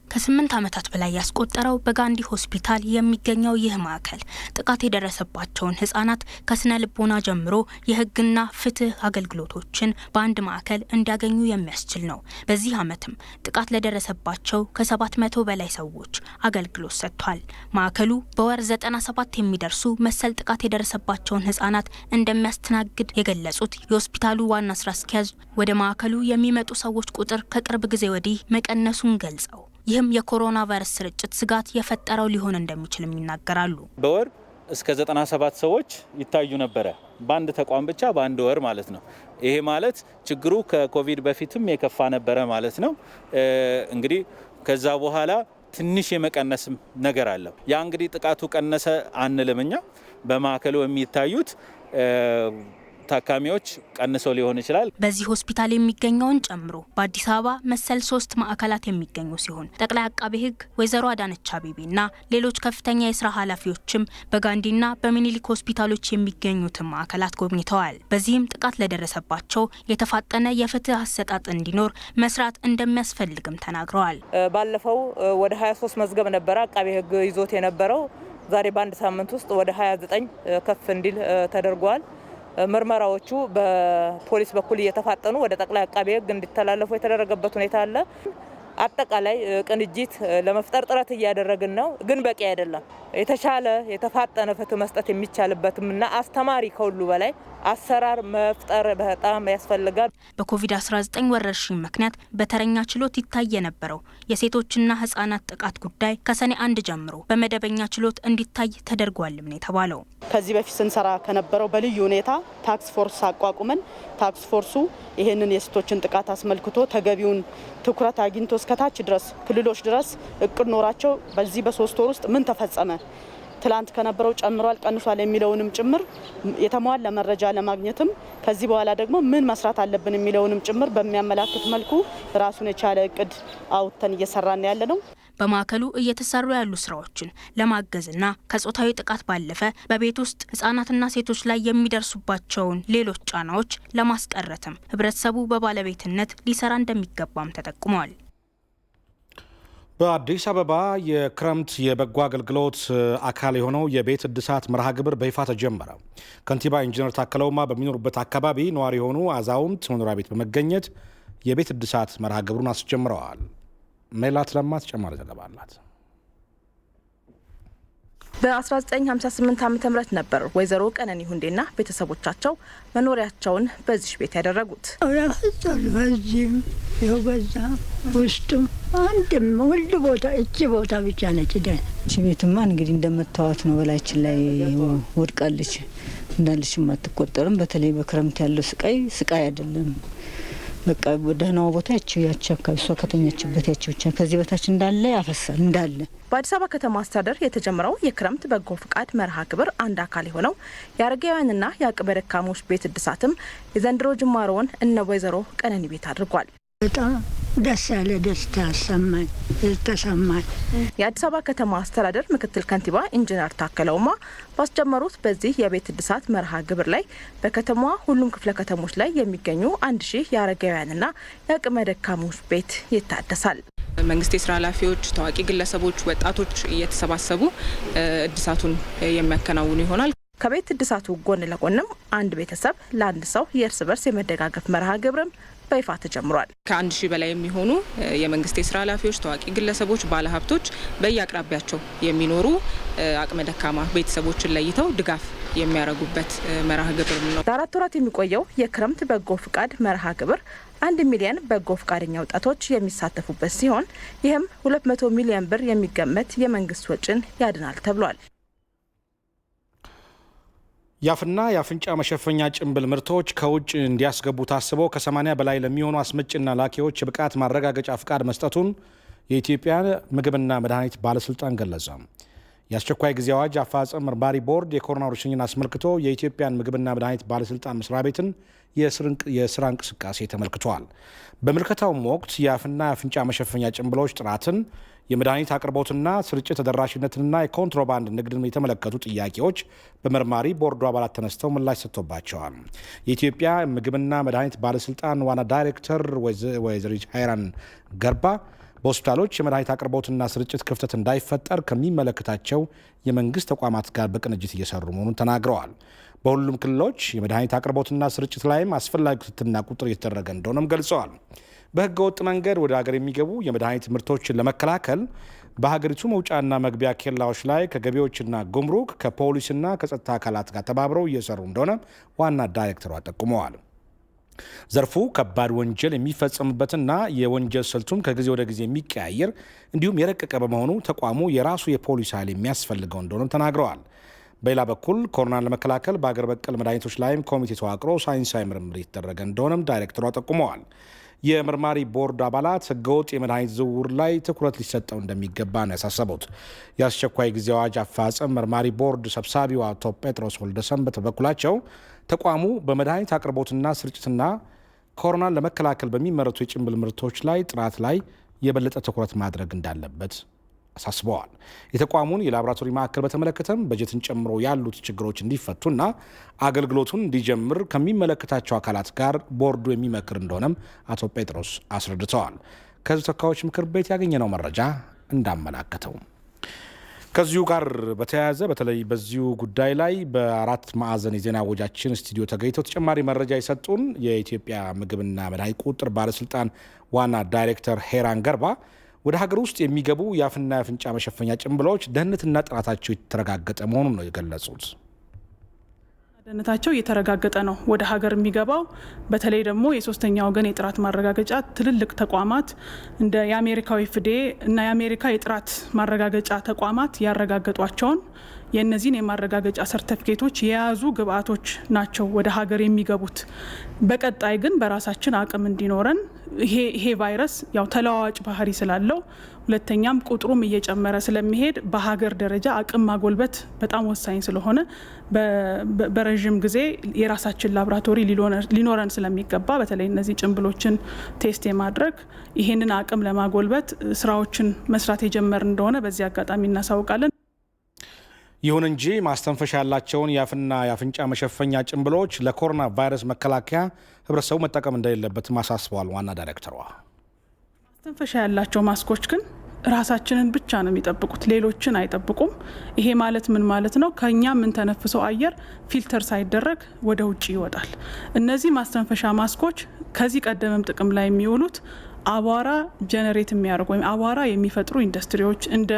ከ8 ዓመታት በላይ ያስቆጠረው በጋንዲ ሆስፒታል የሚገኘው ይህ ማዕከል ጥቃት የደረሰባቸውን ህጻናት ከስነ ልቦና ጀምሮ የህግና ፍትህ አገልግሎቶችን በአንድ ማዕከል እንዲያገኙ የሚያስችል ነው። በዚህ ዓመትም ጥቃት ለደረሰባቸው ከ700 በላይ ሰዎች አገልግሎት ሰጥቷል። ማዕከሉ በወር 97 የሚደርሱ መሰል ጥቃት የደረሰባቸውን ህጻናት እንደሚያስተናግድ የገለጹት የሆስፒታሉ ዋና ስራ አስኪያጅ ወደ ማዕከሉ የሚመጡ ሰዎች ቁጥር ከቅርብ ጊዜ ወዲህ መቀነሱን ገልጸው ይህም የኮሮና ቫይረስ ስርጭት ስጋት የፈጠረው ሊሆን እንደሚችልም ይናገራሉ።
በወር እስከ 97 ሰዎች ይታዩ ነበረ በአንድ ተቋም ብቻ በአንድ ወር ማለት ነው። ይሄ ማለት ችግሩ ከኮቪድ በፊትም የከፋ ነበረ ማለት ነው። እንግዲህ ከዛ በኋላ ትንሽ የመቀነስም ነገር አለው። ያ እንግዲህ ጥቃቱ ቀነሰ አንልም እኛ በማዕከሉ የሚታዩት ታካሚዎች ቀንሰው ሊሆን ይችላል።
በዚህ ሆስፒታል የሚገኘውን ጨምሮ በአዲስ አበባ መሰል 3 ማዕከላት የሚገኙ ሲሆን ጠቅላይ አቃቤ ሕግ ወይዘሮ አዳነች አቤቤና ሌሎች ከፍተኛ የስራ ኃላፊዎችም በጋንዲና በሚኒሊክ ሆስፒታሎች የሚገኙትን ማዕከላት ጎብኝተዋል። በዚህም ጥቃት ለደረሰባቸው የተፋጠነ የፍትህ አሰጣጥ እንዲኖር መስራት እንደሚያስፈልግም ተናግረዋል።
ባለፈው ወደ 23 መዝገብ ነበረ አቃቤ ሕግ ይዞት የነበረው ዛሬ በአንድ ሳምንት ውስጥ ወደ 29 ከፍ እንዲል ተደርጓል። ምርመራዎቹ በፖሊስ በኩል እየተፋጠኑ ወደ ጠቅላይ አቃቤ ሕግ እንዲተላለፉ የተደረገበት ሁኔታ አለ። አጠቃላይ ቅንጅት ለመፍጠር ጥረት እያደረግን ነው፣ ግን በቂ አይደለም። የተሻለ የተፋጠነ ፍትህ መስጠት የሚቻልበትምና አስተማሪ ከሁሉ በላይ አሰራር መፍጠር በጣም ያስፈልጋል።
በኮቪድ-19 ወረርሽኝ ምክንያት በተረኛ ችሎት ይታይ የነበረው የሴቶችና ህጻናት ጥቃት ጉዳይ ከሰኔ 1 ጀምሮ በመደበኛ ችሎት እንዲታይ ተደርጓልም ነው የተባለው።
ከዚህ በፊት ስንሰራ ከነበረው በልዩ ሁኔታ ታክስ ፎርስ አቋቁመን ታክስ ፎርሱ ይህንን የሴቶችን ጥቃት አስመልክቶ ተገቢውን ትኩረት አግኝቶ እስከታች ድረስ ክልሎች ድረስ እቅድ ኖራቸው በዚህ በ3 ወር ውስጥ ምን ተፈጸመ፣ ትላንት ከነበረው ጨምሯል ቀንሷል የሚለውንም ጭምር የተሟላ መረጃ ለማግኘትም ከዚህ በኋላ ደግሞ ምን መስራት አለብን የሚለውንም ጭምር በሚያመላክት መልኩ ራሱን የቻለ እቅድ አውጥተን እየሰራን ያለ ነው።
በማዕከሉ እየተሰሩ ያሉ ስራዎችን ለማገዝና ከጾታዊ ጥቃት ባለፈ በቤት ውስጥ ህጻናትና ሴቶች ላይ የሚደርሱባቸውን ሌሎች ጫናዎች ለማስቀረትም ህብረተሰቡ በባለቤትነት ሊሰራ እንደሚገባም ተጠቁሟል።
በአዲስ አበባ የክረምት የበጎ አገልግሎት አካል የሆነው የቤት እድሳት መርሃ ግብር በይፋ ተጀመረ። ከንቲባ ኢንጂነር ታከለ ኡማ በሚኖሩበት አካባቢ ነዋሪ የሆኑ አዛውንት መኖሪያ ቤት በመገኘት የቤት እድሳት መርሃ ግብሩን አስጀምረዋል። ሜላት ለማ ተጨማሪ ዘገባ አላት።
በ1958 ዓ.ም ነበር ወይዘሮ ቀነኒ ሁንዴና ቤተሰቦቻቸው መኖሪያቸውን በዚህ ቤት ያደረጉት።
በዚህም ይኸው በዛ ውስጥም አንድም ሁሉ ቦታ እቺ ቦታ ብቻ ነች። እቺ ቤትማ እንግዲህ እንደምታዋት ነው። በላያችን ላይ ወድቃለች እንዳለች አትቆጠርም። በተለይ በክረምት ያለው ስቃይ አይደለም። በቃ ደህናው ቦታ ያቺ አካባቢ እሷ ከተኛችበት ያቺ ብቻ ከዚህ በታች እንዳለ ያፈሳል እንዳለ።
በአዲስ አበባ ከተማ አስተዳደር የተጀመረው የክረምት በጎ ፍቃድ መርሃ ግብር አንድ አካል የሆነው የአረጋውያንና የአቅመ ደካሞች ቤት እድሳትም የዘንድሮ ጅማሮውን እነ ወይዘሮ ቀነኒ ቤት አድርጓል።
በጣም ደስ ያለ ደስታ ተሰማኝ።
የአዲስ አበባ ከተማ አስተዳደር ምክትል ከንቲባ ኢንጂነር ታከለ ኡማ ባስጀመሩት በዚህ የቤት እድሳት መርሃ ግብር ላይ በከተማዋ ሁሉም ክፍለ ከተሞች ላይ የሚገኙ 1000 የአረጋውያንና የአቅመ ደካሞች ቤት ይታደሳል።
መንግስት የስራ ኃላፊዎች፣ ታዋቂ ግለሰቦች፣ ወጣቶች እየተሰባሰቡ እድሳቱን የሚያከናውኑ ይሆናል።
ከቤት እድሳቱ ጎን ለጎንም አንድ ቤተሰብ ለአንድ ሰው የእርስ በርስ የመደጋገፍ መርሃ ግብርም በይፋ ተጀምሯል።
ከ1000 በላይ የሚሆኑ የመንግስት የስራ ኃላፊዎች፣ ታዋቂ ግለሰቦች፣ ባለሀብቶች በየአቅራቢያቸው የሚኖሩ አቅመ ደካማ ቤተሰቦችን ለይተው ድጋፍ የሚያደርጉበት መርሃ ግብር ነው።
ለ4 ወራት የሚቆየው የክረምት በጎ ፍቃድ መርሃ ግብር 1 ሚሊዮን በጎ ፍቃደኛ ወጣቶች የሚሳተፉበት ሲሆን ይህም 200 ሚሊዮን ብር የሚገመት የመንግስት ወጪን ያድናል ተብሏል።
የአፍና የአፍንጫ መሸፈኛ ጭንብል ምርቶች ከውጭ እንዲያስገቡ ታስበው ከ80 በላይ ለሚሆኑ አስመጭና ላኪዎች የብቃት ማረጋገጫ ፍቃድ መስጠቱን የኢትዮጵያ ምግብና መድኃኒት ባለስልጣን ገለጸ። የአስቸኳይ ጊዜ አዋጅ አፈጻጸም መርማሪ ቦርድ የኮሮና ወረርሽኝን አስመልክቶ የኢትዮጵያን ምግብና መድኃኒት ባለስልጣን መስሪያ ቤትን የስራ እንቅስቃሴ ተመልክቷል። በምልከታውም ወቅት የአፍና የአፍንጫ መሸፈኛ ጭንብሎች ጥራትን፣ የመድኃኒት አቅርቦትና ስርጭት ተደራሽነትንና የኮንትሮባንድ ንግድን የተመለከቱ ጥያቄዎች በመርማሪ ቦርዱ አባላት ተነስተው ምላሽ ሰጥቶባቸዋል። የኢትዮጵያ ምግብና መድኃኒት ባለስልጣን ዋና ዳይሬክተር ወይዘሪት ሃይራን ገርባ በሆስፒታሎች የመድኃኒት አቅርቦትና ስርጭት ክፍተት እንዳይፈጠር ከሚመለከታቸው የመንግስት ተቋማት ጋር በቅንጅት እየሰሩ መሆኑን ተናግረዋል። በሁሉም ክልሎች የመድኃኒት አቅርቦትና ስርጭት ላይም አስፈላጊ ክትትልና ቁጥጥር እየተደረገ እንደሆነም ገልጸዋል። በህገ ወጥ መንገድ ወደ ሀገር የሚገቡ የመድኃኒት ምርቶችን ለመከላከል በሀገሪቱ መውጫና መግቢያ ኬላዎች ላይ ከገቢዎችና ጉምሩክ ከፖሊስና ከጸጥታ አካላት ጋር ተባብረው እየሰሩ እንደሆነ ዋና ዳይሬክተሯ ጠቁመዋል። ዘርፉ ከባድ ወንጀል የሚፈጸምበትና የወንጀል ስልቱም ከጊዜ ወደ ጊዜ የሚቀያየር እንዲሁም የረቀቀ በመሆኑ ተቋሙ የራሱ የፖሊስ ኃይል የሚያስፈልገው እንደሆነም ተናግረዋል። በሌላ በኩል ኮሮናን ለመከላከል በአገር በቀል መድኃኒቶች ላይም ኮሚቴ ተዋቅሮ ሳይንሳዊ ምርምር የተደረገ እንደሆነም ዳይሬክተሯ ጠቁመዋል። የመርማሪ ቦርድ አባላት ህገወጥ የመድኃኒት ዝውውር ላይ ትኩረት ሊሰጠው እንደሚገባ ነው ያሳሰቡት። የአስቸኳይ ጊዜ አዋጅ አፈጻጸም መርማሪ ቦርድ ሰብሳቢው አቶ ጴጥሮስ ወልደሰንበት በበኩላቸው ተቋሙ በመድኃኒት አቅርቦትና ስርጭትና ኮሮናን ለመከላከል በሚመረቱ የጭንብል ምርቶች ላይ ጥራት ላይ የበለጠ ትኩረት ማድረግ እንዳለበት አሳስበዋል። የተቋሙን የላቦራቶሪ ማዕከል በተመለከተም በጀትን ጨምሮ ያሉት ችግሮች እንዲፈቱና አገልግሎቱን እንዲጀምር ከሚመለከታቸው አካላት ጋር ቦርዱ የሚመክር እንደሆነም አቶ ጴጥሮስ አስረድተዋል። ከህዝብ ተወካዮች ምክር ቤት ያገኘነው መረጃ እንዳመላከተው ከዚሁ ጋር በተያያዘ በተለይ በዚሁ ጉዳይ ላይ በአራት ማዕዘን የዜና ወጃችን ስቱዲዮ ተገኝተው ተጨማሪ መረጃ የሰጡን የኢትዮጵያ ምግብና መድኃኒት ቁጥጥር ባለስልጣን ዋና ዳይሬክተር ሄራን ገርባ ወደ ሀገር ውስጥ የሚገቡ የአፍና የአፍንጫ መሸፈኛ ጭንብሎች ደህንነትና ጥራታቸው የተረጋገጠ መሆኑን ነው የገለጹት።
ደህንነታቸው እየተረጋገጠ ነው ወደ ሀገር የሚገባው። በተለይ ደግሞ የሶስተኛ ወገን የጥራት ማረጋገጫ ትልልቅ ተቋማት እንደ የአሜሪካዊ FDA እና የአሜሪካ የጥራት ማረጋገጫ ተቋማት ያረጋገጧቸውን የእነዚህን የማረጋገጫ ሰርተፊኬቶች የያዙ ግብአቶች ናቸው ወደ ሀገር የሚገቡት። በቀጣይ ግን በራሳችን አቅም እንዲኖረን ይሄ ቫይረስ ያው ተለዋዋጭ ባህሪ ስላለው ሁለተኛም ቁጥሩም እየጨመረ ስለሚሄድ በሀገር ደረጃ አቅም ማጎልበት በጣም ወሳኝ ስለሆነ በረዥም ጊዜ የራሳችን ላቦራቶሪ ሊኖረን ስለሚገባ በተለይ እነዚህ ጭንብሎችን ቴስት የማድረግ ይሄንን አቅም ለማጎልበት ስራዎችን መስራት የጀመርን እንደሆነ በዚህ አጋጣሚ እናሳውቃለን።
ይሁን እንጂ ማስተንፈሻ ያላቸውን የአፍና የአፍንጫ መሸፈኛ ጭንብሎች ለኮሮና ቫይረስ መከላከያ ህብረተሰቡ መጠቀም እንደሌለበትም አሳስበዋል ዋና ዳይሬክተሯ።
ማስተንፈሻ ያላቸው ማስኮች ግን ራሳችንን ብቻ ነው የሚጠብቁት፣ ሌሎችን አይጠብቁም። ይሄ ማለት ምን ማለት ነው? ከኛ የምንተነፍሰው አየር ፊልተር ሳይደረግ ወደ ውጭ ይወጣል። እነዚህ ማስተንፈሻ ማስኮች ከዚህ ቀደምም ጥቅም ላይ የሚውሉት አቧራ ጀነሬት የሚያደርጉ ወይም አቧራ የሚፈጥሩ ኢንዱስትሪዎች እንደ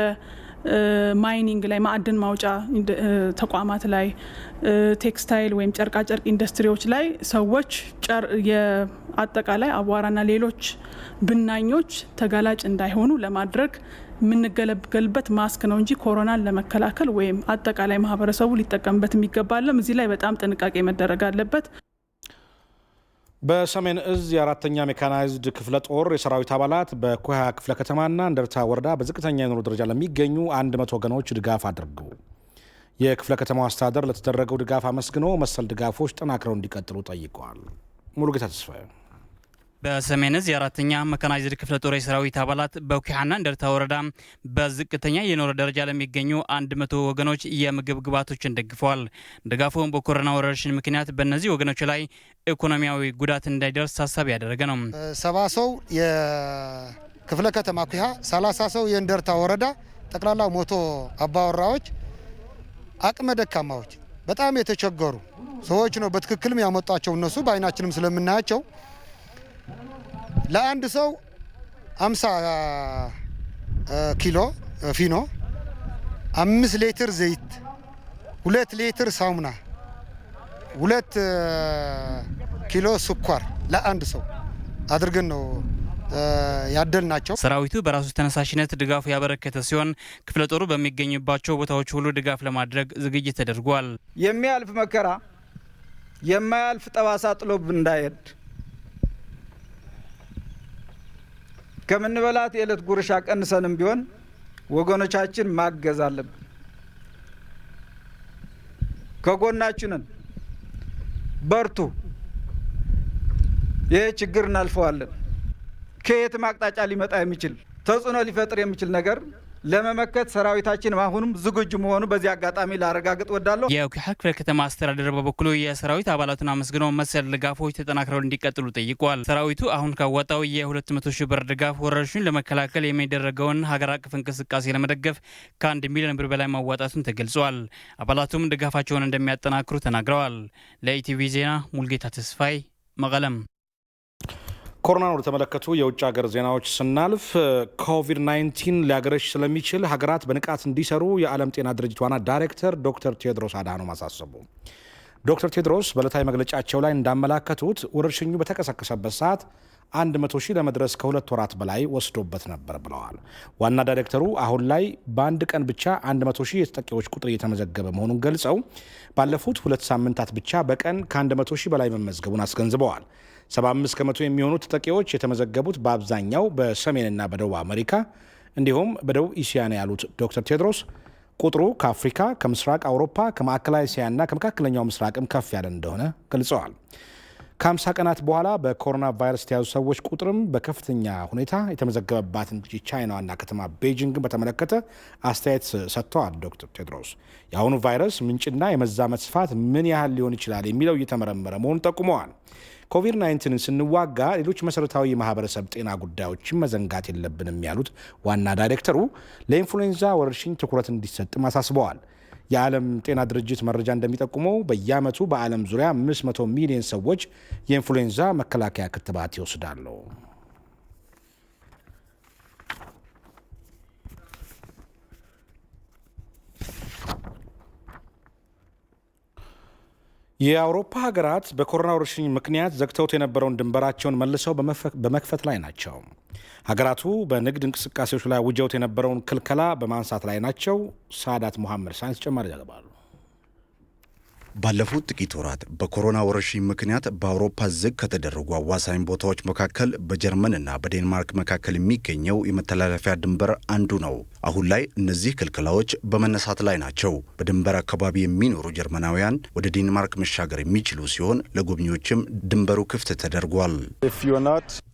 ማይኒንግ ላይ ማዕድን ማውጫ ተቋማት ላይ ቴክስታይል ወይም ጨርቃጨርቅ ኢንዱስትሪዎች ላይ ሰዎች የአጠቃላይ አቧራና ሌሎች ብናኞች ተጋላጭ እንዳይሆኑ ለማድረግ የምንገለገልበት ማስክ ነው እንጂ ኮሮናን ለመከላከል ወይም አጠቃላይ ማህበረሰቡ ሊጠቀምበት የሚገባለም። እዚህ ላይ በጣም ጥንቃቄ መደረግ አለበት።
በሰሜን እዝ የአራተኛ ሜካናይዝድ ክፍለ ጦር የሰራዊት አባላት በኩሃ ክፍለ ከተማና እንደርታ ወረዳ በዝቅተኛ የኑሮ ደረጃ ለሚገኙ 100 ወገኖች ድጋፍ አድርጉ። የክፍለ ከተማው አስተዳደር ለተደረገው ድጋፍ አመስግኖ መሰል ድጋፎች ጠናክረው እንዲቀጥሉ ጠይቀዋል። ሙሉጌታ ተስፋዬ
በሰሜን እዝ የአራተኛ መካናይዝድ ክፍለ ጦር የሰራዊት አባላት በኩሃና እንደርታ ወረዳ በዝቅተኛ የኑሮ ደረጃ ለሚገኙ 100 ወገኖች የምግብ ግብዓቶችን ደግፈዋል። ድጋፉን በኮሮና ወረርሽኝ ምክንያት በእነዚህ ወገኖች ላይ ኢኮኖሚያዊ ጉዳት እንዳይደርስ ታሳቢ ያደረገ ነው።
70 ሰው የክፍለ ከተማ ኩሃ፣ 30 ሰው የእንደርታ ወረዳ ጠቅላላ 100 አባወራዎች አቅመ ደካማዎች በጣም የተቸገሩ ሰዎች ነው በትክክልም ያመጧቸው። እነሱ በአይናችንም ስለምናያቸው ለአንድ ሰው 50 ኪሎ ፊኖ፣ 5 ሊትር ዘይት፣ 2 ሊትር ሳሙና፣ 2 ኪሎ ስኳር ለአንድ ሰው አድርገን ነው ያደልናቸው።
ሰራዊቱ በራሱ ተነሳሽነት ድጋፉ ያበረከተ ሲሆን ክፍለ ጦሩ በሚገኝባቸው ቦታዎች ሁሉ ድጋፍ ለማድረግ ዝግጅት ተደርጓል።
የሚያልፍ መከራ የማያልፍ ጠባሳ ጥሎብ እንዳይሄድ ከምንበላት የዕለት ጉርሻ ቀንሰንም ቢሆን ወገኖቻችን ማገዝ አለብን። ከጎናችንን በርቱ፣ ይህ ችግር እናልፈዋለን። ከየትም አቅጣጫ ሊመጣ የሚችል ተጽዕኖ ሊፈጥር የሚችል ነገር ለመመከት ሰራዊታችን አሁንም ዝግጁ መሆኑ በዚህ አጋጣሚ ላረጋግጥ ወዳለሁ።
የኩሓ ክፍለ ከተማ አስተዳደር በበኩሉ የሰራዊት አባላቱን አመስግኖ መሰል ድጋፎች ተጠናክረው እንዲቀጥሉ ጠይቋል። ሰራዊቱ አሁን ካወጣው የ200 ሺህ ብር ድጋፍ ወረርሽኙን ለመከላከል የሚደረገውን ሀገር አቀፍ እንቅስቃሴ ለመደገፍ ከ1 ሚሊዮን ብር በላይ ማዋጣቱን ተገልጿል። አባላቱም ድጋፋቸውን እንደሚያጠናክሩ ተናግረዋል። ለኢቲቪ ዜና ሙልጌታ ተስፋይ መቀለም።
ኮሮናን ወደ ተመለከቱ የውጭ ሀገር ዜናዎች ስናልፍ ኮቪድ-19 ሊያገረሽ ስለሚችል ሀገራት በንቃት እንዲሰሩ የዓለም ጤና ድርጅት ዋና ዳይሬክተር ዶክተር ቴድሮስ አድሃኖም አሳሰቡ። ዶክተር ቴድሮስ በዕለታዊ መግለጫቸው ላይ እንዳመላከቱት ወረርሽኙ በተቀሰቀሰበት ሰዓት 100 ሺህ ለመድረስ ከ2 ወራት በላይ ወስዶበት ነበር ብለዋል። ዋና ዳይሬክተሩ አሁን ላይ በአንድ ቀን ብቻ 100 ሺህ የተጠቂዎች ቁጥር እየተመዘገበ መሆኑን ገልጸው ባለፉት 2 ሳምንታት ብቻ በቀን ከ100 ሺህ በላይ መመዝገቡን አስገንዝበዋል። 75 ከመቶ የሚሆኑ ተጠቂዎች የተመዘገቡት በአብዛኛው በሰሜንና በደቡብ አሜሪካ እንዲሁም በደቡብ እስያ ነው ያሉት ዶክተር ቴድሮስ ቁጥሩ ከአፍሪካ፣ ከምስራቅ አውሮፓ፣ ከማዕከላዊ እስያና ከመካከለኛው ምስራቅም ከፍ ያለ እንደሆነ ገልጸዋል። ከ50 ቀናት በኋላ በኮሮና ቫይረስ የተያዙ ሰዎች ቁጥርም በከፍተኛ ሁኔታ የተመዘገበባትን ቻይና ዋና ከተማ ቤጂንግን በተመለከተ አስተያየት ሰጥተዋል። ዶክተር ቴድሮስ የአሁኑ ቫይረስ ምንጭና የመዛመት ስፋት ምን ያህል ሊሆን ይችላል የሚለው እየተመረመረ መሆኑን ጠቁመዋል። ኮቪድ-19ን ስንዋጋ ሌሎች መሰረታዊ የማህበረሰብ ጤና ጉዳዮችን መዘንጋት የለብንም ያሉት ዋና ዳይሬክተሩ ለኢንፍሉዌንዛ ወረርሽኝ ትኩረት እንዲሰጥም አሳስበዋል። የዓለም ጤና ድርጅት መረጃ እንደሚጠቁመው በየዓመቱ በዓለም ዙሪያ 500 ሚሊዮን ሰዎች የኢንፍሉዌንዛ መከላከያ ክትባት ይወስዳሉ። የአውሮፓ ሀገራት በኮሮና ወረርሽኝ ምክንያት ዘግተውት የነበረውን ድንበራቸውን መልሰው በመክፈት ላይ ናቸው። ሀገራቱ በንግድ እንቅስቃሴዎች ላይ አውጀውት የነበረውን ክልከላ በማንሳት ላይ ናቸው። ሳዳት ሙሐመድ ሳይንስ ጨማሪ ያገባሉ።
ባለፉት ጥቂት ወራት በኮሮና ወረርሽኝ ምክንያት በአውሮፓ ዝግ ከተደረጉ አዋሳኝ ቦታዎች መካከል በጀርመንና በዴንማርክ መካከል የሚገኘው የመተላለፊያ ድንበር አንዱ ነው። አሁን ላይ እነዚህ ክልከላዎች በመነሳት ላይ ናቸው። በድንበር አካባቢ የሚኖሩ ጀርመናውያን ወደ ዴንማርክ መሻገር የሚችሉ ሲሆን ለጎብኚዎችም ድንበሩ ክፍት ተደርጓል።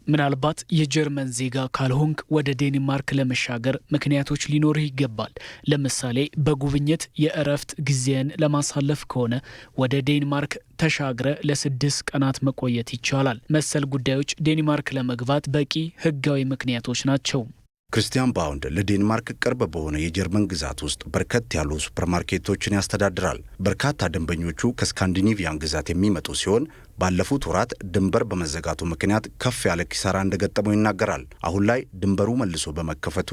ምናልባት የጀርመን ዜጋ ካልሆንክ ወደ ዴንማርክ ለመሻገር ምክንያቶች ሊኖርህ ይገባል። ለምሳሌ በጉብኝት የእረፍት ጊዜን ለማሳለፍ ከሆነ ወደ ዴንማርክ ተሻግረ ለ6 ቀናት መቆየት ይቻላል። መሰል ጉዳዮች ዴንማርክ ለመግባት በቂ ሕጋዊ ምክንያቶች ናቸው።
ክርስቲያን ባውንድ ለዴንማርክ ቅርብ በሆነ የጀርመን ግዛት ውስጥ በርከት ያሉ ሱፐርማርኬቶችን ያስተዳድራል። በርካታ ደንበኞቹ ከስካንዲኔቪያን ግዛት የሚመጡ ሲሆን ባለፉት ወራት ድንበር በመዘጋቱ ምክንያት ከፍ ያለ ኪሳራ እንደገጠመው ይናገራል። አሁን ላይ ድንበሩ መልሶ በመከፈቱ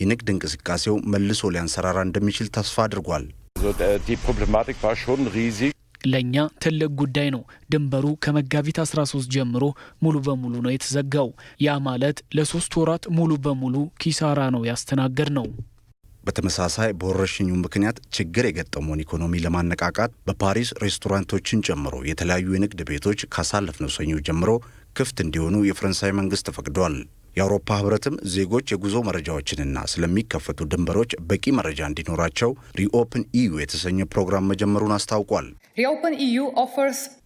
የንግድ እንቅስቃሴው መልሶ ሊያንሰራራ እንደሚችል ተስፋ አድርጓል።
ለኛ ትልቅ ጉዳይ ነው። ድንበሩ ከመጋቢት 13 ጀምሮ ሙሉ በሙሉ ነው የተዘጋው። ያ ማለት ለ3 ወራት ሙሉ በሙሉ ኪሳራ ነው ያስተናገድ ነው።
በተመሳሳይ በወረርሽኙ ምክንያት ችግር የገጠመውን ኢኮኖሚ ለማነቃቃት በፓሪስ ሬስቶራንቶችን ጨምሮ የተለያዩ የንግድ ቤቶች ካሳለፍነው ሰኞ ጀምሮ ክፍት እንዲሆኑ የፈረንሳይ መንግስት ፈቅዷል። የአውሮፓ ህብረትም ዜጎች የጉዞ መረጃዎችንና ስለሚከፈቱ ድንበሮች በቂ መረጃ እንዲኖራቸው ሪኦፕን ኢዩ የተሰኘ ፕሮግራም መጀመሩን አስታውቋል።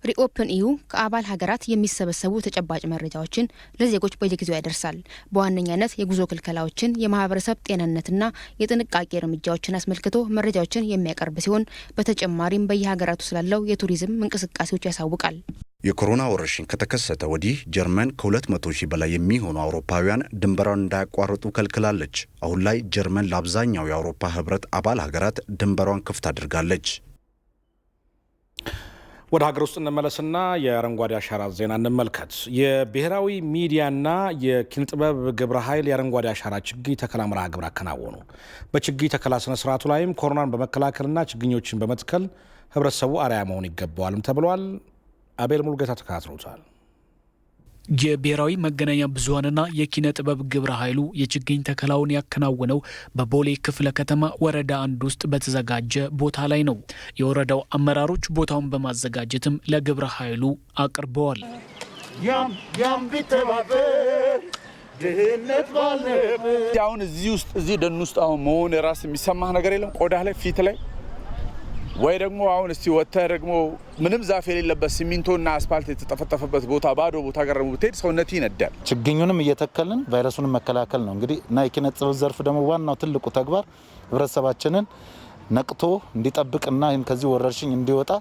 ሪኦፕን ኢዩ ከአባል ሀገራት የሚሰበሰቡ ተጨባጭ መረጃዎችን ለዜጎች በየጊዜው ያደርሳል። በዋነኛነት የጉዞ ክልከላዎችን፣ የማህበረሰብ ጤንነትና የጥንቃቄ እርምጃዎችን አስመልክቶ መረጃዎችን የሚያቀርብ ሲሆን በተጨማሪም በየሀገራቱ ስላለው የቱሪዝም እንቅስቃሴዎች ያሳውቃል።
የኮሮና ወረርሽኝ ከተከሰተ ወዲህ ጀርመን ከ200 ሺህ በላይ የሚሆኑ አውሮፓውያን ድንበሯን እንዳያቋርጡ ከልክላለች። አሁን ላይ ጀርመን ለአብዛኛው የአውሮፓ ህብረት አባል ሀገራት ድንበሯን ክፍት አድርጋለች።
ወደ ሀገር ውስጥ እንመለስና የአረንጓዴ አሻራ ዜና እንመልከት። የብሔራዊ ሚዲያና የኪነጥበብ ግብረ ኃይል የአረንጓዴ አሻራ ችግኝ ተከላ መርሃ ግብር አከናወኑ። በችግኝ ተከላ ስነ ስርዓቱ ላይም ኮሮናን በመከላከልና ችግኞችን በመትከል ህብረተሰቡ አርአያ መሆን ይገባዋልም ተብሏል። አቤል ሙሉጌታ ተከታትሎታል።
የብሔራዊ መገናኛ ብዙኃንና የኪነ ጥበብ ግብረ ኃይሉ የችግኝ ተከላውን ያከናወነው በቦሌ ክፍለ ከተማ ወረዳ 1 ውስጥ በተዘጋጀ ቦታ ላይ ነው። የወረዳው አመራሮች ቦታውን በማዘጋጀትም ለግብረ ኃይሉ አቅርበዋል።
አሁን እዚህ ደን ውስጥ አሁን መሆን ራስ የሚሰማህ ነገር የለም። ቆዳ ላይ ፊት ላይ
ወይ ደግሞ አሁን እስቲ ወጥተህ ደግሞ ምንም ዛፍ የሌለበት ሲሚንቶና አስፋልት የተጠፈጠፈበት ቦታ ባዶ ቦታ ጋር ደግሞ ብትሄድ ሰውነት ይነዳል።
ችግኙንም እየተከልን ቫይረሱን መከላከል ነው እንግዲህ እና የኪነ ጥበብ ዘርፍ ደግሞ ዋናው ትልቁ ተግባር ህብረተሰባችንን ነቅቶ እንዲጠብቅና ከዚህ ወረርሽኝ እንዲወጣ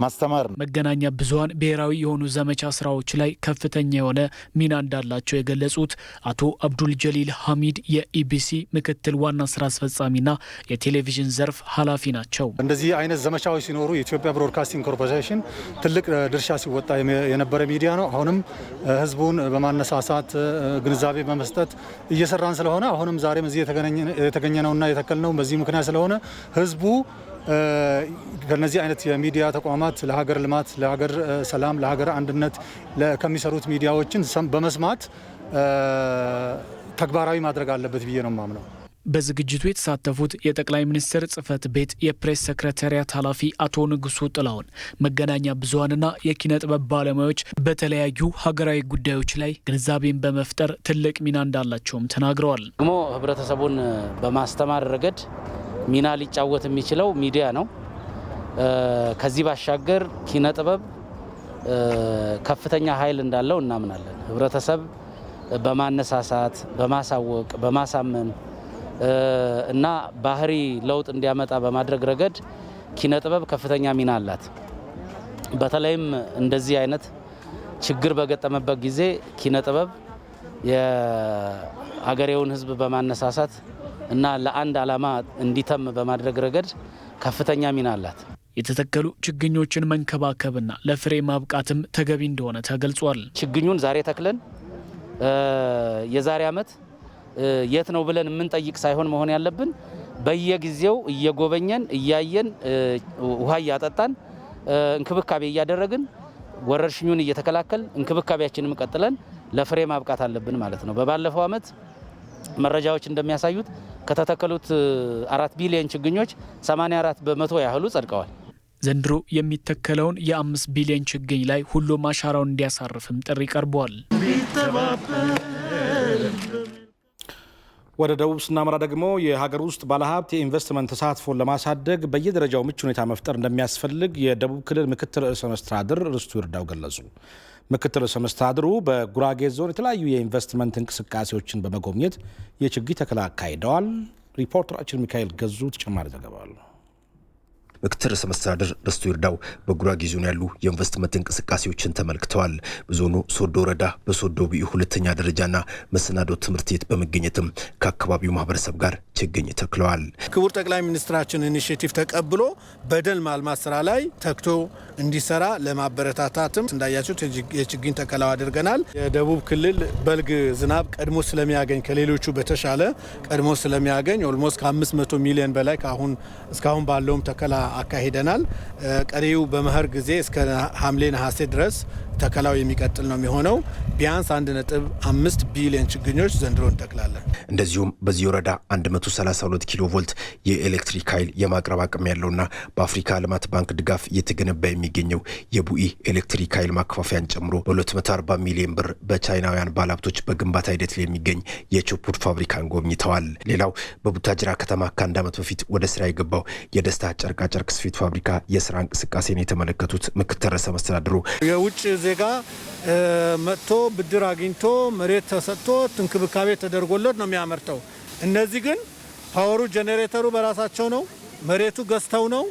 ማስተማር ነው።
መገናኛ ብዙኃን ብሔራዊ የሆኑ ዘመቻ ስራዎች ላይ ከፍተኛ የሆነ ሚና እንዳላቸው የገለጹት አቶ አብዱል ጀሊል ሐሚድ የኢቢሲ ምክትል ዋና ስራ አስፈጻሚና የቴሌቪዥን ዘርፍ ኃላፊ ናቸው።
እንደዚህ አይነት ዘመቻዎች ሲኖሩ የኢትዮጵያ ብሮድካስቲንግ ኮርፖሬሽን ትልቅ ድርሻ ሲወጣ የነበረ ሚዲያ ነው። አሁንም ህዝቡን በማነሳሳት ግንዛቤ በመስጠት እየሰራን ስለሆነ አሁንም ዛሬም እዚህ የተገኘነውና የተከልነው በዚህ ምክንያት ስለሆነ ህዝቡ ከነዚህ አይነት የሚዲያ ተቋማት ለሀገር ልማት፣ ለሀገር ሰላም፣ ለሀገር አንድነት ከሚሰሩት ሚዲያዎችን በመስማት ተግባራዊ ማድረግ አለበት ብዬ ነው የማምነው።
በዝግጅቱ የተሳተፉት የጠቅላይ ሚኒስትር ጽህፈት ቤት የፕሬስ ሰክሬታሪያት ኃላፊ አቶ ንጉሱ ጥላሁን መገናኛ ብዙኃንና የኪነ ጥበብ ባለሙያዎች በተለያዩ ሀገራዊ ጉዳዮች ላይ ግንዛቤን በመፍጠር ትልቅ ሚና እንዳላቸውም ተናግረዋል።
ደግሞ ህብረተሰቡን በማስተማር ረገድ ሚና ሊጫወት የሚችለው ሚዲያ ነው። ከዚህ ባሻገር ኪነ ጥበብ ከፍተኛ ኃይል እንዳለው እናምናለን። ህብረተሰብ በማነሳሳት፣ በማሳወቅ፣ በማሳመን እና ባህሪ ለውጥ እንዲያመጣ በማድረግ ረገድ ኪነ ጥበብ ከፍተኛ ሚና አላት። በተለይም እንደዚህ አይነት ችግር በገጠመበት ጊዜ ኪነ ጥበብ የሀገሬውን ህዝብ በማነሳሳት እና ለአንድ ዓላማ እንዲተም በማድረግ ረገድ ከፍተኛ ሚና አላት።
የተተከሉ ችግኞችን መንከባከብና ለፍሬ ማብቃትም ተገቢ እንደሆነ ተገልጿል።
ችግኙን ዛሬ ተክለን የዛሬ ዓመት የት ነው ብለን የምንጠይቅ ሳይሆን መሆን ያለብን በየጊዜው እየጎበኘን እያየን ውሃ እያጠጣን እንክብካቤ እያደረግን ወረርሽኙን እየተከላከል እንክብካቤያችንን ቀጥለን ለፍሬ ማብቃት አለብን ማለት ነው። በባለፈው ዓመት መረጃዎች እንደሚያሳዩት ከተተከሉት 4 ቢሊዮን ችግኞች 84 በመቶ ያህሉ ጸድቀዋል።
ዘንድሮ የሚተከለውን የ5 ቢሊዮን ችግኝ ላይ ሁሉም አሻራውን እንዲያሳርፍም ጥሪ ቀርቧል።
ወደ ደቡብ ስናመራ ደግሞ የሀገር ውስጥ ባለሀብት የኢንቨስትመንት ተሳትፎን ለማሳደግ በየደረጃው ምቹ ሁኔታ መፍጠር እንደሚያስፈልግ የደቡብ ክልል ምክትል ርዕሰ መስተዳድር ርስቱ ይርዳው ገለጹ። ምክትል ርዕሰ መስተዳድሩ በጉራጌ ዞን የተለያዩ የኢንቨስትመንት እንቅስቃሴዎችን በመጎብኘት የችግኝ ተከላ አካሂደዋል። ሪፖርተራችን ሚካኤል ገዙ ተጨማሪ ዘገባ አለው።
ምክትል ርዕሰ መስተዳድር ርስቱ ይርዳው በጉራጌ ዞን ያሉ የኢንቨስትመንት እንቅስቃሴዎችን ተመልክተዋል። በዞኑ ሶዶ ወረዳ በሶዶ ቢዩ ሁለተኛ ደረጃና መሰናዶ ትምህርት ቤት በመገኘትም ከአካባቢው ማህበረሰብ ጋር ችግኝ ተክለዋል።
ክቡር ጠቅላይ ሚኒስትራችን ኢኒሼቲቭ ተቀብሎ በደን ማልማት ስራ ላይ ተክቶ እንዲሰራ ለማበረታታትም እንዳያችሁት የችግኝ ተከላው አድርገናል። የደቡብ ክልል በልግ ዝናብ ቀድሞ ስለሚያገኝ ከሌሎቹ በተሻለ ቀድሞ ስለሚያገኝ ኦልሞስት ከ500 ሚሊዮን በላይ እስካሁን ባለውም ተከላ አካሂደናል። ቀሪው በመኸር ጊዜ እስከ ሐምሌ ነሐሴ ድረስ ተከላው የሚቀጥል ነው የሚሆነው። ቢያንስ 1.5 ቢሊዮን ችግኞች ዘንድሮ እንተክላለን።
እንደዚሁም በዚህ ወረዳ 132 ኪሎ ቮልት የኤሌክትሪክ ኃይል የማቅረብ አቅም ያለውና በአፍሪካ ልማት ባንክ ድጋፍ እየተገነባ የሚገኘው የቡኢ ኤሌክትሪክ ኃይል ማከፋፈያን ጨምሮ በ240 ሚሊዮን ብር በቻይናውያን ባለሀብቶች በግንባታ ሂደት ላይ የሚገኝ የቾፑድ ፋብሪካን ጎብኝተዋል። ሌላው በቡታጅራ ከተማ ከአንድ ዓመት በፊት ወደ ስራ የገባው የደስታ ጨርቃጨርቅ ስፌት ፋብሪካ የስራ እንቅስቃሴን የተመለከቱት ምክትል ርዕሰ መስተዳድሩ
የውጭ ዜጋ መጥቶ ብድር አግኝቶ መሬት ተሰጥቶት እንክብካቤ ተደርጎለት ነው የሚያመርተው። እነዚህ ግን ፓወሩ ጄኔሬተሩ በራሳቸው ነው፣ መሬቱ ገዝተው ነው፣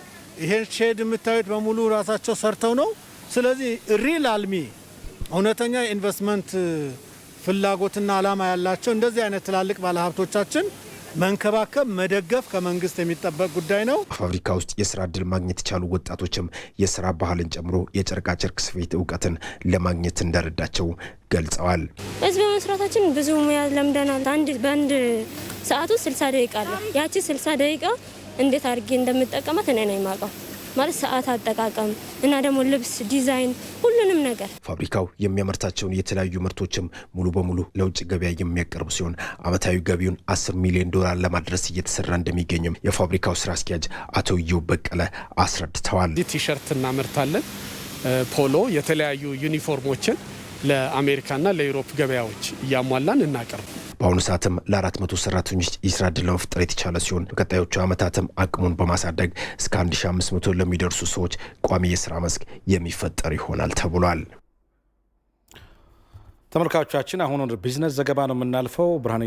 ይሄን ሼድ የምታዩት በሙሉ ራሳቸው ሰርተው ነው። ስለዚህ ሪል አልሚ እውነተኛ የኢንቨስትመንት ፍላጎትና ዓላማ ያላቸው እንደዚህ አይነት ትላልቅ ባለሀብቶቻችን መንከባከብ መደገፍ ከመንግስት የሚጠበቅ ጉዳይ ነው።
ፋብሪካ ውስጥ የስራ እድል ማግኘት የቻሉ ወጣቶችም የስራ ባህልን ጨምሮ የጨርቃጨርቅ ስፌት እውቀትን ለማግኘት እንደረዳቸው ገልጸዋል።
እዚህ በመስራታችን ብዙ ሙያ ለምደናል። በአንድ ሰዓት ውስጥ 60 ደቂቃ አለ። ያቺ 60 ደቂቃ እንዴት አድርጌ እንደምጠቀማት እኔ ነኝ የማውቀው። ማለት ሰዓት አጠቃቀም እና ደግሞ ልብስ ዲዛይን፣ ሁሉንም ነገር።
ፋብሪካው የሚያመርታቸውን የተለያዩ ምርቶችም ሙሉ በሙሉ ለውጭ ገበያ የሚያቀርቡ ሲሆን አመታዊ ገቢውን 10 ሚሊዮን ዶላር ለማድረስ እየተሰራ እንደሚገኝም የፋብሪካው ስራ አስኪያጅ አቶ ኢዮብ በቀለ አስረድተዋል።
ቲሸርት እናመርታለን፣ ፖሎ፣ የተለያዩ ዩኒፎርሞችን
ለአሜሪካና ለዩሮፕ ገበያዎች እያሟላን እናቀርብ።
በአሁኑ ሰዓትም ለ400 ሰራተኞች የስራ ዕድል ለመፍጠር የተቻለ ሲሆን በቀጣዮቹ ዓመታትም አቅሙን በማሳደግ እስከ 1500 ለሚደርሱ ሰዎች ቋሚ የስራ መስክ የሚፈጠር ይሆናል ተብሏል።
ተመልካቾቻችን አሁን ወደ ቢዝነስ ዘገባ ነው የምናልፈው። ብርሃን